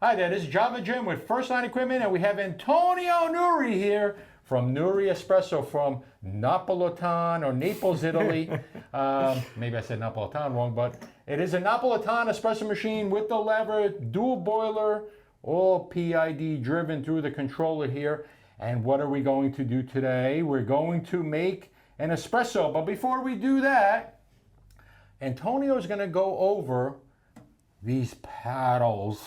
Hi there, this is Java Jim with First Line Equipment, and we have Antonio Nuri here from Nuri Espresso from Napolitan or Naples, Italy. Maybe I said Napolitan wrong, but it is a Napolitan espresso machine with the lever, dual boiler, all PID driven through the controller here. And what are we going to do today? We're going to make an espresso. But before we do that, Antonio is going to go over these paddles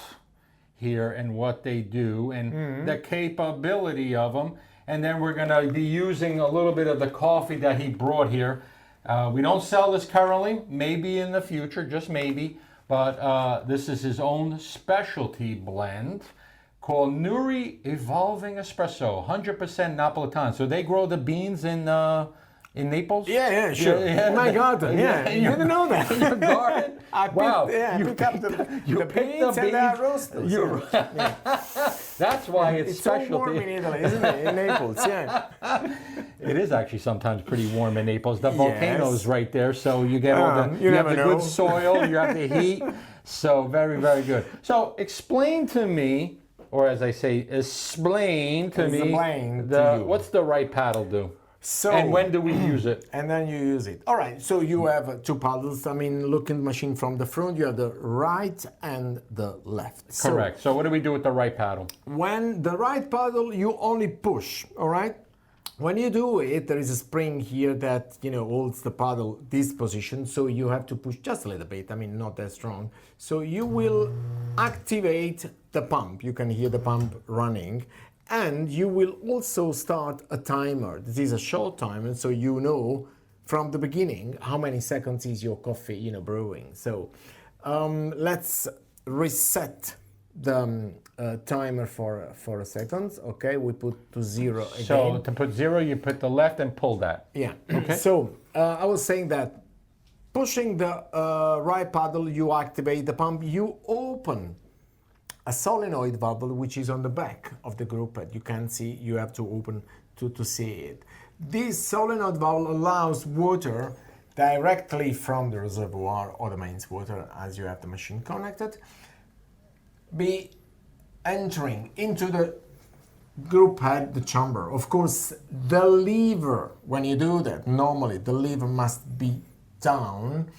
here and what they do and the capability of them. And then we're going to be using a little bit of the coffee that he brought here. We don't sell this currently, maybe in the future, just maybe. But this is his own specialty blend called Nuri Evolving Espresso, 100% Napolitan. So they grow the beans in Naples? Yeah, sure. Yeah. My garden, yeah. You didn't know that. In your garden? Wow. I pick up the beans and the roasters. That's why it's specialty. So warm in Italy, isn't it? In Naples, yeah. It is actually sometimes pretty warm in Naples. The volcano's right there, so you get all the, you have the good soil, you have the heat. So very, very good. So explain to me, or as I say, explain to me, what's the right paddle do? So, and when do we use it? And then you use it. All right, so you have two paddles. I mean, look in the machine from the front, you have the right and the left. Correct. So what do we do with the right paddle? When the right paddle, you only push, all right? When you do it, there is a spring here that, holds the paddle this position. So you have to push just a little bit. I mean, not that strong. So you will activate the pump. You can hear the pump running. And you will also start a timer. This is a short timer, so you know from the beginning how many seconds is your coffee, brewing. So let's reset the timer for a second. Okay, we put to 0 again. So to put 0, you put the left and pull that. Yeah. Okay. So I was saying that pushing the right paddle, you activate the pump. You open a solenoid valve which is on the back of the group pad. You can see, you have to open to see it. This solenoid valve allows water directly from the reservoir or the mains water, as you have the machine connected, be entering into the group pad, the chamber. Of course, the lever, when you do that, normally the lever must be down,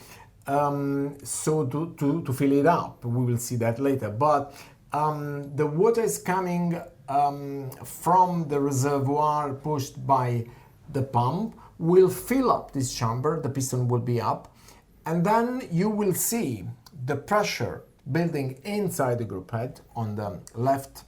so to fill it up. We will see that later. But the water is coming from the reservoir pushed by the pump, will fill up this chamber, the piston will be up, and then you will see the pressure building inside the group head. On the left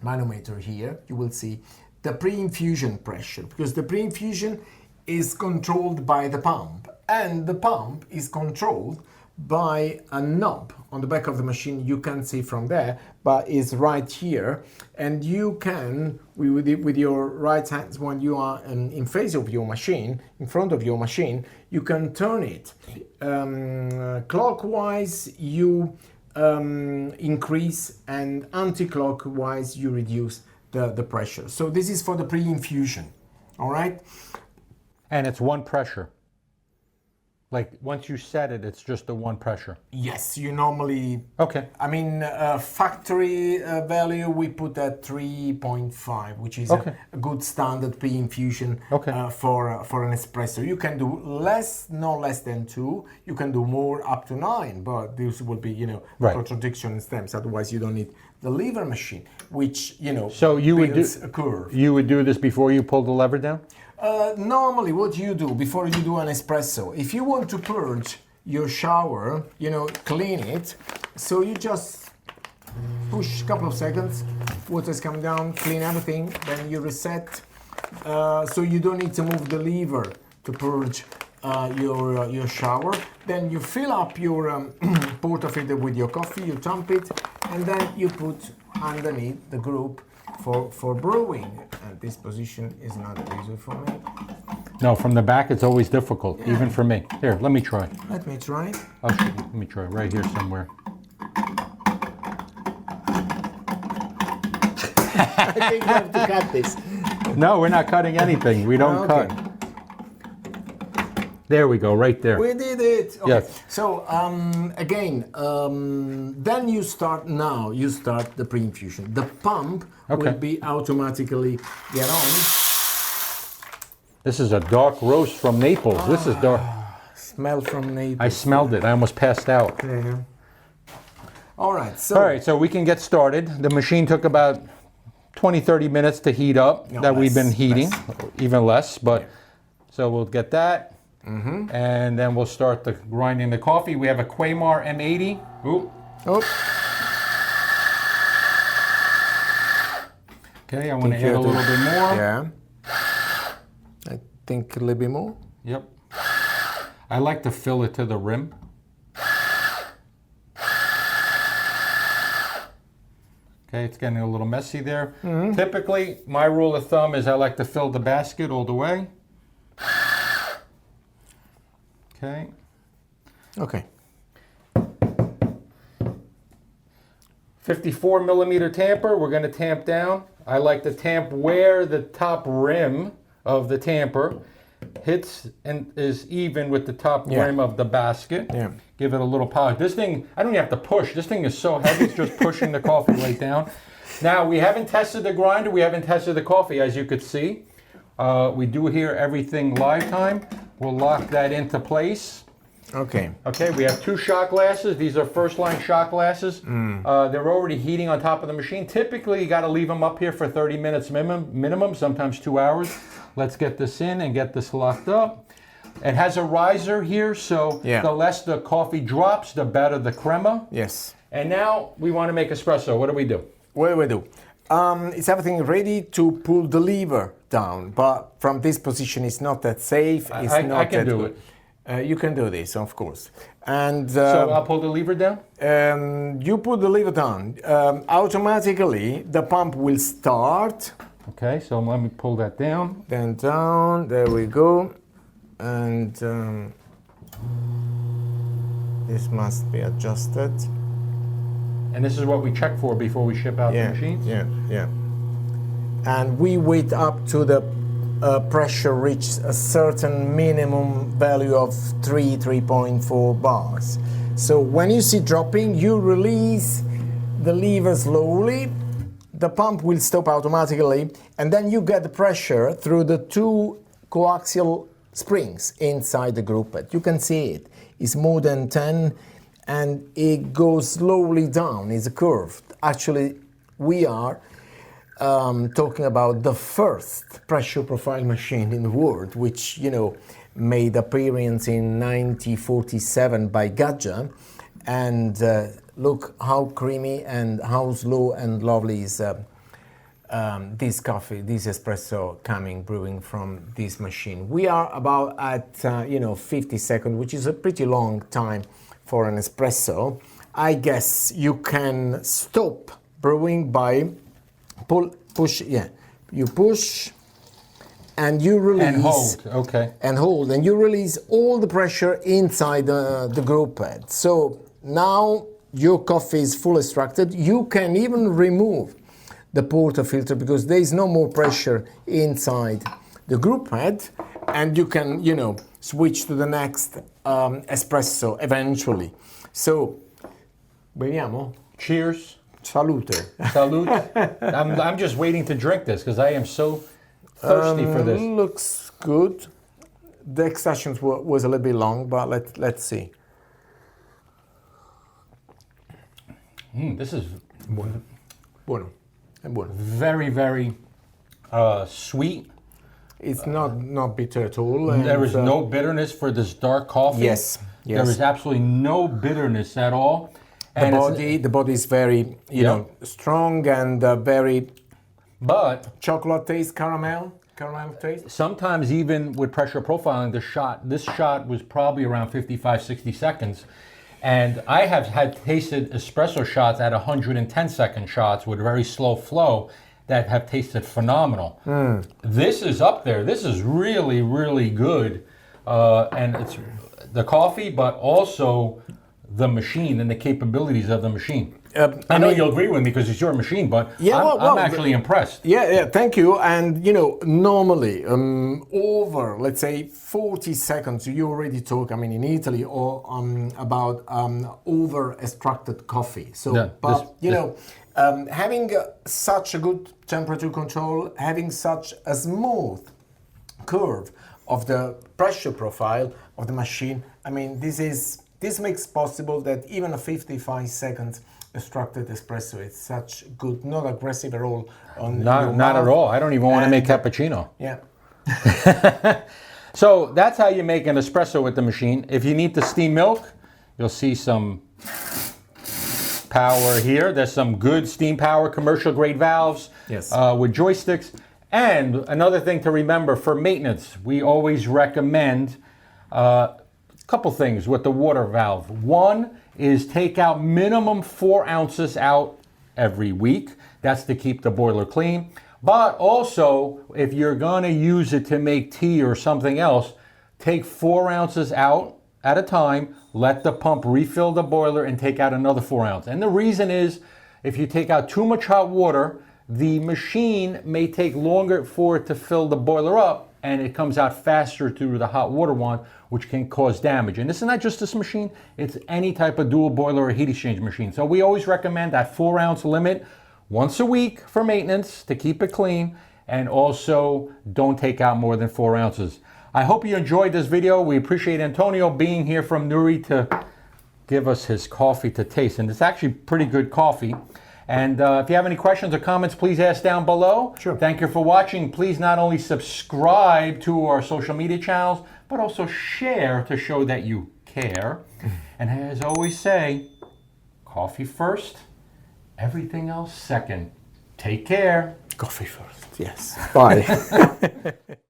manometer here, you will see the pre-infusion pressure, because the pre-infusion is controlled by the pump, and the pump is controlled by a knob on the back of the machine. You can see from there, but it's right here, and you can, with your right hand, when you are in face of your machine, in front of your machine, you can turn it clockwise. You increase, and anti-clockwise you reduce the pressure. So this is for the pre-infusion. All right, and it's one pressure. Like once you set it, it's just the one pressure. Yes, you normally. Okay. I mean, factory value we put at 3.5, which is a good standard pre-infusion for an espresso. You can do less, no less than 2. You can do more, up to 9, but this will be, contradiction in steps. Otherwise, you don't need the lever machine, which So you would do a curve. You would do this before you pull the lever down? Normally, what you do before you do an espresso, if you want to purge your shower, clean it, so you just push a couple of seconds, water's coming down, clean everything, then you reset, so you don't need to move the lever to purge your shower. Then you fill up your portafilter with your coffee, you dump it, and then you put underneath the group for brewing. And this position is not easy for me. No, from the back it's always difficult, even for me. Here, let me try. Let me try. I'll show you. Let me try right here somewhere. I think we have to cut this. No, we're not cutting anything. We don't cut. There we go, right there. We did it. Okay. Yes. So again, then you start the pre-infusion. The pump Okay. will be automatically get on. This is a dark roast from Naples. This is dark. Smell from Naples. I smelled it. I almost passed out. Yeah. All right. So All right, so we can get started. The machine took about 20, 30 minutes to heat up No, that we've been less, heating, less. even less. But so we'll get that. And then we'll start grinding the coffee. We have a Quaymar M80. Ooh. Oh, Okay, I want to add a little bit more. yeah. I think a little bit more. Yep. I like to fill it to the rim. Okay, it's getting a little messy there. Typically, my rule of thumb is I like to fill the basket all the way. Okay. Okay. 54 millimeter tamper, we're going to tamp down. I like to tamp where the top rim of the tamper hits and is even with the top rim of the basket. Yeah. Give it a little polish. This thing, I don't even have to push. This thing is so heavy, it's just pushing the coffee right down. Now, we haven't tested the grinder, we haven't tested the coffee, as you could see. We do here everything live time. We'll lock that into place. Okay. Okay, we have 2 shot glasses. These are first line shot glasses. They're already heating on top of the machine. Typically, you got to leave them up here for 30 minutes minimum, sometimes 2 hours. Let's get this in and get this locked up. It has a riser here, so the less the coffee drops, the better the crema. Yes. And now we want to make espresso. What do we do? What do we do? It's everything ready to pull the lever down, but from this position, it's not that safe. It's I not can that do good. You can do this, of course. And So I'll pull the lever down? you put the lever down. Automatically, the pump will start. Okay, so let me pull that down. Then down. There we go. And this must be adjusted. And this is what we check for before we ship out the machines? Yeah. And we wait up to the pressure reach a certain minimum value of 3.4 bars. So when you see dropping, you release the lever slowly, the pump will stop automatically, and then you get the pressure through the 2 coaxial springs inside the group bed. You can see it. It's more than 10, and it goes slowly down. It's a curve. Actually, we are talking about the first pressure profile machine in the world, which, you know, made appearance in 1947 by Gaggia. And look how creamy and how slow and lovely is this coffee, this espresso brewing from this machine. We are about at 50 seconds, which is a pretty long time for an espresso. I guess you can stop brewing by push. You push and you release. And hold, okay. And hold, and you release all the pressure inside the group pad. So now your coffee is full extracted. You can even remove the portafilter because there is no more pressure inside the group pad, and you can, switch to the next espresso eventually. So, beviamo? Cheers. Salute. Salute. I'm just waiting to drink this because I am so thirsty for this. Looks good. The extraction was a little bit long, but let's see. This is Buono. Buono. very, very sweet. It's not bitter at all. There is no bitterness for this dark coffee. Yes. There is absolutely no bitterness at all. And The body is very, strong and very but chocolate taste, caramel taste. sometimes even with pressure profiling, this shot was probably around 55, 60 seconds. And I have had tasted espresso shots at 110-second shots with very slow flow that have tasted phenomenal. This is up there. This is really, really good. And it's the coffee, but also the machine and the capabilities of the machine. I know you'll agree with me because it's your machine, but I'm actually impressed. Yeah, thank you. And normally over, let's say, 40 seconds, you already talk. I mean, in Italy, or about over extracted coffee. So, having such a good temperature control, having such a smooth curve of the pressure profile of the machine, I mean, this makes possible that even a 55 seconds extracted espresso, it's such good, not aggressive at all on not at all. I don't even want to make cappuccino. Yeah. So that's how you make an espresso with the machine. If you need to steam milk, you'll see some power here. There's some good steam power, commercial grade valves with joysticks. And another thing to remember for maintenance, we always recommend a couple things with the water valve. One is take out minimum 4 ounces out every week. That's to keep the boiler clean. But also, if you're going to use it to make tea or something else, take 4 ounces out at a time, let the pump refill the boiler and take out another 4 ounces. And the reason is, if you take out too much hot water, the machine may take longer for it to fill the boiler up, and it comes out faster through the hot water wand, which can cause damage. And this is not just this machine, it's any type of dual boiler or heat exchange machine. So we always recommend that 4 ounce limit once a week for maintenance to keep it clean, and also don't take out more than 4 ounces. I hope you enjoyed this video. We appreciate Antonio being here from Nuri to give us his coffee to taste. And it's actually pretty good coffee. And if you have any questions or comments, please ask down below. Sure. Thank you for watching. Please not only subscribe to our social media channels, but also share to show that you care. And as I always say, coffee first, everything else second. Take care. Coffee first, yes. Bye.